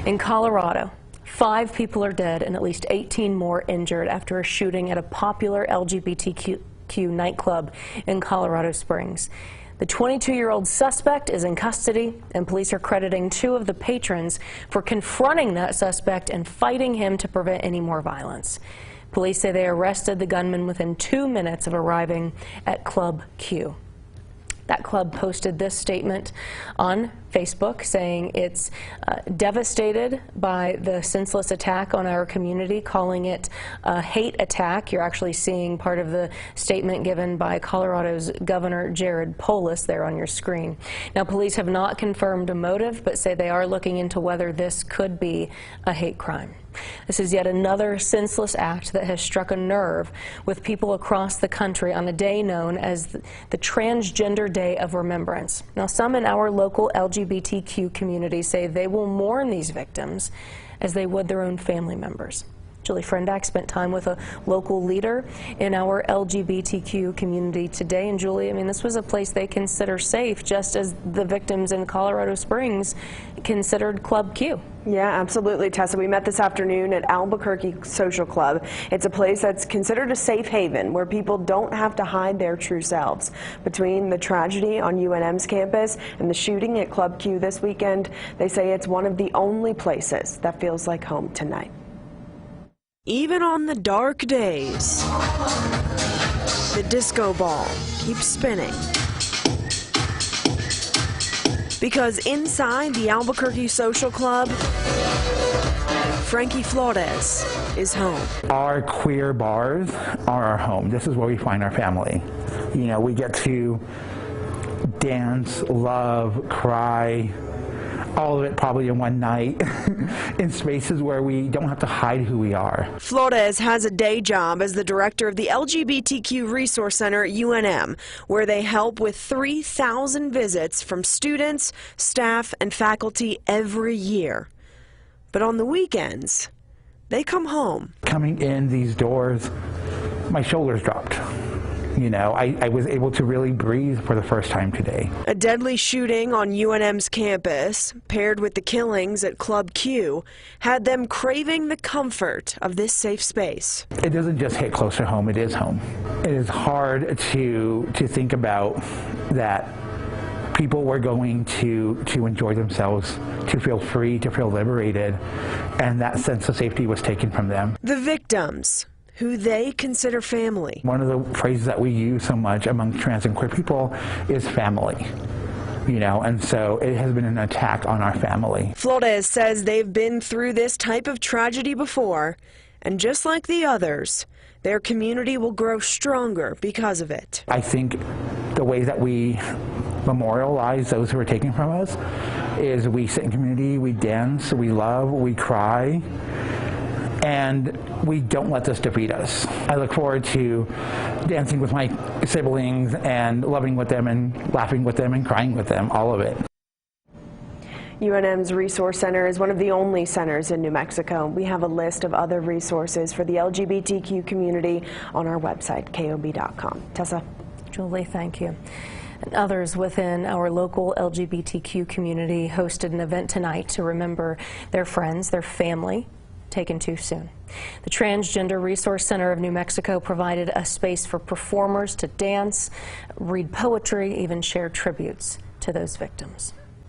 In Colorado, 5 people are dead and at least 18 more injured after a shooting at a popular LGBTQ nightclub in Colorado Springs. The 22-year-old suspect is in custody, and police are crediting 2 of the patrons for confronting that suspect and fighting him to prevent any more violence. Police say they arrested the gunman within 2 minutes of arriving at Club Q. That club posted this statement on Facebook saying it's devastated by the senseless attack on our community, calling it a hate attack. You're actually seeing part of the statement given by Colorado's Governor Jared Polis there on your screen. Now, police have not confirmed a motive, but say they are looking into whether this could be a hate crime. This is yet another senseless act that has struck a nerve with people across the country on a day known as the Transgender Day of Remembrance. Now, some in our local LGBTQ community say they will mourn these victims as they would their own family members. Julie Frendak spent time with a local leader in our LGBTQ community today. And Julie, I mean, this was a place they consider safe, just as the victims in Colorado Springs considered Club Q. Yeah, absolutely, Tessa. We met this afternoon at Albuquerque Social Club. It's a place that's considered a safe haven where people don't have to hide their true selves. Between the tragedy on UNM's campus and the shooting at Club Q this weekend, they say it's one of the only places that feels like home tonight. Even on the dark days, the disco ball keeps spinning. Because inside the Albuquerque Social Club, Frankie Flores is home. Our queer bars are our home. This is where we find our family. You know, we get to dance, love, cry, all of it probably in one night in spaces where we don't have to hide who we are. Flores has a day job as the director of the LGBTQ Resource Center at UNM, where they help with 3,000 visits from students, staff, and faculty every year. But on the weekends, they come home. Coming in these doors, my shoulders dropped. You know, I was able to really breathe for the first time today. A deadly shooting on UNM's campus, paired with the killings at Club Q, had them craving the comfort of this safe space. It doesn't just hit close to home, it is home. It is hard to think about that people were going to enjoy themselves, to feel free, to feel liberated, and that sense of safety was taken from them. The victims, who they consider family. One of the phrases that we use so much among trans and queer people is family. You know, and so it has been an attack on our family. Flores says they've been through this type of tragedy before, and just like the others, their community will grow stronger because of it. I think the way that we memorialize those who are taken from us is we sit in community, we dance, we love, we cry, and we don't let this defeat us. I look forward to dancing with my siblings and loving with them and laughing with them and crying with them, all of it. UNM's Resource Center is one of the only centers in New Mexico. We have a list of other resources for the LGBTQ community on our website, KOB.com. Tessa. Julie, thank you. And others within our local LGBTQ community hosted an event tonight to remember their friends, their family, taken too soon. The Transgender Resource Center of New Mexico provided a space for performers to dance, read poetry, even share tributes to those victims.